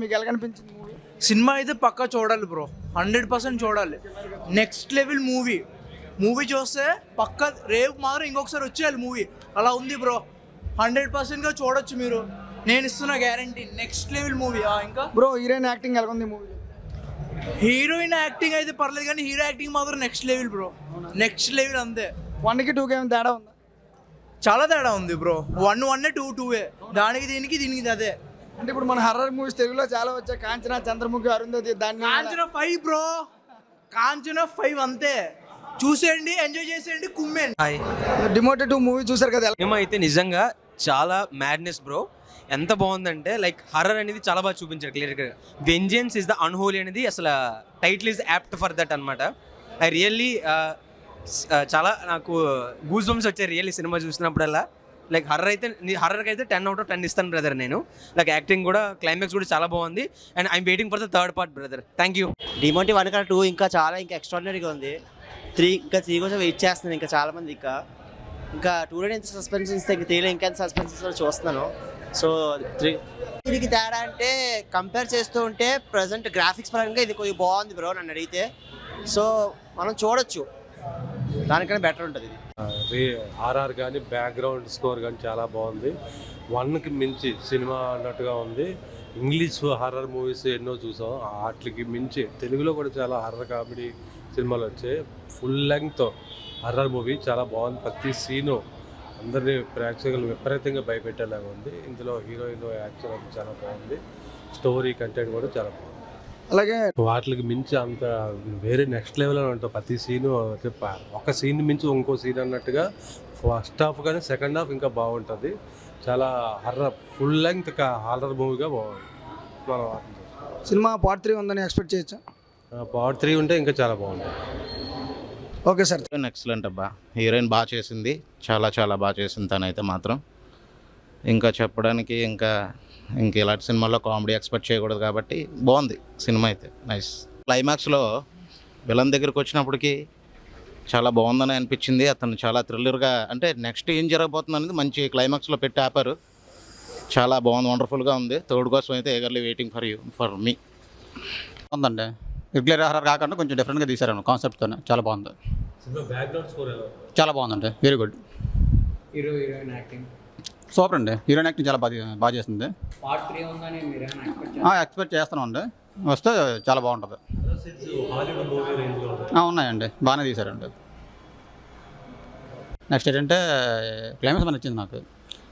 మీకు ఎలా కనిపించింది మూవీ? సినిమా అయితే పక్కా చూడాలి బ్రో, 100% చూడాలి. నెక్స్ట్ లెవెల్ మూవీ చూస్తే పక్కా రేపు మాత్రం ఇంకొకసారి వచ్చేయాలి మూవీ. అలా ఉంది బ్రో, 100%గా చూడొచ్చు మీరు, నేను ఇస్తున్న గ్యారంటీ. Next level movie. ఇంకా బ్రో హీరోయిన్ యాక్టింగ్ ఎలా ఉంది మూవీ? హీరోయిన్ యాక్టింగ్ అయితే పర్లేదు కానీ హీరో యాక్టింగ్ మాత్రం next level bro, next level అంతే. 1కి 2కి ఏమైనా తేడా ఉందా? చాలా తేడా ఉంది బ్రో. 1 2 2 దానికి దీనికి అదే. అంటే ఇప్పుడు మన హర్రర్ మూవీస్ తెలుగులో చాలా వచ్చాయి, కాంచనా, చంద్రముఖి, అరుంధతి, దాన్ని కాంచనా 5 బ్రో, కాంచనా 5 అంతే. చూసేయండి, ఎంజాయ్ చేసేయండి, కుమ్మేయండి. డిమోటెడ్ 2 మూవీ చూసారు కదా? ఏమైతే నిజంగా చాలా మ్యాడ్నెస్ బ్రో. ఎంత బాగుందంటే లైక్ హర్రర్ అనేది చాలా బాగా చూపించారు క్లియర్గా. వెంజెన్స్ ఇస్ ద అన్హోలీ అనేది అసలు title is apt for that అనమాట. ఐ రియల్లీ చాలా నాకు గూస్ బంప్స్ వచ్చాయి రియల్లీ సినిమా చూసినప్పుడల్లా. లైక్ హర్రర్కి అయితే 10 out of 10 ఇస్తాను బ్రదర్ నేను. లైక్ యాక్టింగ్ కూడా, క్లైమాక్స్ కూడా చాలా బాగుంది. And I'm waiting for the third part brother. Thank you. Demonte 1 కన్నా 2 ఇంకా చాలా ఎక్స్ట్రాడినరీగా ఉంది. 3 కోసం వెయిట్ చేస్తున్నాను ఇంకా చాలామంది. ఇంకా 2లో ఎంత సస్పెన్స్ ఇస్తే ఇంకా 3లో ఇంకా ఎంత సస్పెన్స్ ఇస్తారో చూస్తున్నాను. సో 3కి తేడా అంటే కంపేర్ చేస్తూ ఉంటే ప్రజెంట్ గ్రాఫిక్స్ పరంగా ఇది కొంచెం బాగుంది బ్రో నన్ను అడిగితే. సో మనం చూడొచ్చు, దానికన్నా బెటర్ ఉంటుంది ఇది. ఆర్ఆర్ కానీ బ్యాక్గ్రౌండ్ స్కోర్ కానీ చాలా బాగుంది. 1కి మించి సినిమా అన్నట్టుగా ఉంది. ఇంగ్లీష్ హర్రర్ మూవీస్ ఎన్నో చూసాం, వాటికి మించి తెలుగులో కూడా చాలా హర్రర్ కామెడీ సినిమాలు వచ్చాయి. ఫుల్ లెంగ్త్ హర్రర్ మూవీ చాలా బాగుంది. ప్రతి సీను అందరినీ ప్రేక్షకులు విపరీతంగా భయపెట్టేలాగా ఉంది. ఇందులో హీరోయిన్ యాక్షన్ అది చాలా బాగుంది. స్టోరీ కంటెంట్ కూడా చాలా బాగుంది. అలాగే వాటికి మించి అంత వేరే నెక్స్ట్ లెవెల్ అని ఉంటుంది. ప్రతి సీను ఒక సీన్ మించి ఇంకో సీన్ అన్నట్టుగా ఫస్ట్ హాఫ్ కానీ సెకండ్ హాఫ్ ఇంకా బాగుంటుంది. చాలా ఫుల్ లెంగ్త్ హారర్ మూవీగా మనం సినిమా పార్ట్ 3 ఉందని ఎక్స్పెక్ట్ చేయొచ్చా? పార్ట్ 3 ఉంటే ఇంకా చాలా బాగుంటుంది. Okay sir. ఎక్సలెంట్ అబ్బా, హీరోయిన్ బాగా చేసింది, చాలా చాలా బాగా చేసింది తనైతే మాత్రం. ఇంకా చెప్పడానికి ఇంకా ఇలాంటి సినిమాల్లో కామెడీ ఎక్స్పెక్ట్ చేయకూడదు కాబట్టి బాగుంది సినిమా అయితే. నైస్. క్లైమాక్స్లో విలన్ దగ్గరికి వచ్చినప్పటికీ చాలా బాగుందని అనిపించింది. అతను చాలా థ్రిల్లర్గా, అంటే నెక్స్ట్ ఏం జరగబోతుంది అనేది మంచి క్లైమాక్స్లో పెట్టి ఆపారు. చాలా బాగుంది, వండర్ఫుల్గా ఉంది. థర్డ్ కోసం అయితే ఎగర్లీ వెయిటింగ్ ఫర్ మీ. ఉందండి, రెగ్యులర్ హారర్ కాకుండా కొంచెం డిఫరెంట్గా తీశారు కాన్సెప్ట్తోనే. చాలా బాగుంది, చాలా బాగుందండి, very good. Heroine acting super అండి. హీరోయిన్ యాక్టింగ్ చాలా బాగా చేస్తుంది. పార్ట్ 3 ఉందని మీరు ఎక్స్పెక్ట్ చేస్తున్నామండి, వస్తే చాలా బాగుంటుంది. ఉన్నాయండి, బాగానే తీశారండి. నెక్స్ట్ ఏంటంటే క్లైమాక్స్ మన నచ్చింది నాకు.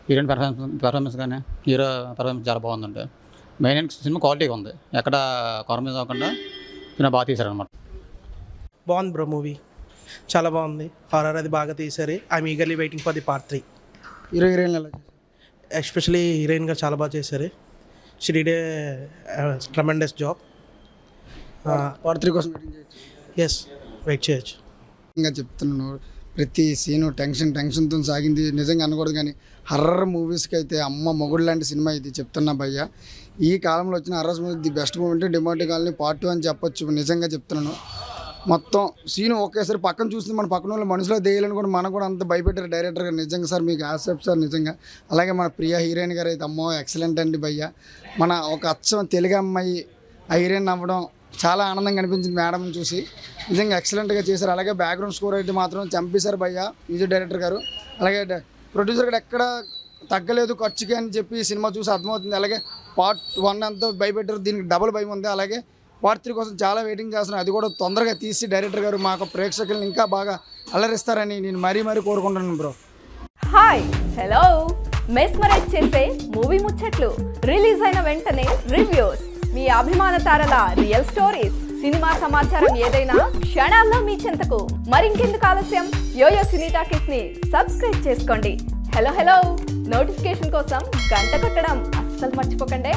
హీరోయిన్ పెర్ఫార్మెన్స్ కానీ హీరో పెర్ఫార్మెన్స్ చాలా బాగుందండి. మెయిన్ సినిమా క్వాలిటీగా ఉంది, ఎక్కడ కాంప్రమైజ్ అవ్వకుండా సినిమా బాగా తీశారనమాట. బాగుంది బ్రో మూవీ, చాలా బాగుంది. హారర్ అది బాగా తీశారు. I'm eagerly waiting for the part 3. Heroine ఎలా చేశారు? ఎస్పెషలీ హీరోయిన్గా చాలా బాగా చేశారు. She did a tremendous job. Part 3 కోసం వెయిటింగ్ చేయొచ్చు. ఎస్, వెయిట్ చేయొచ్చు. ఇంకా చెప్తున్నాను, ప్రతి సీను టెన్షన్తో సాగింది. నిజంగా అనకూడదు కానీ హర్రర్ మూవీస్కి అయితే అమ్మ మొగుడు లాంటి సినిమా ఇది చెప్తున్నా భయ్య. ఈ కాలంలో వచ్చిన horror movie the best movie Demonte colony part 2 అని చెప్పొచ్చు. నిజంగా చెప్తున్నాను, మొత్తం సీను ఒకేసారి పక్కన చూస్తే మన పక్కన వాళ్ళు మనసులో దేయాలని కూడా మనకు కూడా అంత భయపెట్టారు డైరెక్టర్ గారు. నిజంగా సార్ మీకు యాక్సెప్ట్ సార్ నిజంగా. అలాగే మన ప్రియా హీరోయిన్ గారు అయితే అమ్మో ఎక్సలెంట్ అండి భయ్య. మన ఒక అచ్చం తెలుగు అమ్మాయి హీరోయిన్ అవ్వడం చాలా ఆనందంగా అనిపించింది మేడం చూసి. నిజంగా ఎక్సలెంట్గా చేశారు. అలాగే బ్యాక్గ్రౌండ్ స్కోర్ అయితే మాత్రం చంపేశారు భయ్య మ్యూజిక్ డైరెక్టర్ గారు. అలాగే ప్రొడ్యూసర్ గారు ఎక్కడ తగ్గలేదు ఖర్చుకి అని చెప్పి సినిమా చూసి అర్థమవుతుంది. అలాగే పార్ట్ 1 అంతా భయపెట్టారు, దీనికి డబుల్ భయం ఉంది. అలాగే పార్ట్ 3 కోసం చాలా వెయిటింగ్ చేస్తున్నాను. అది కూడా తొందరగా తీసి డైరెక్టర్ గారు మాకు ప్రేక్షకులను ఇంకా బాగా అలరిస్తారని నేను మరీ కోరుకుంటున్నాను బ్రో. Hi, hello. మెస్మరైజ్ చేసే మూవీ ముచ్చట్లు, రిలీజ్ అయిన వెంటనే రివ్యూస్, మీ అభిమాన తారల రియల్ స్టోరీస్, సినిమా సమాచారం ఏదైనా క్షణాల్లో మీ చెంతకు. మరింకెందుకు ఆలస్యం, యోయో సినీ టాకీస్ ని సబ్స్క్రైబ్ చేసుకోండి. హలో నోటిఫికేషన్ కోసం గంట కొట్టడం అస్సలు మర్చిపోకండి.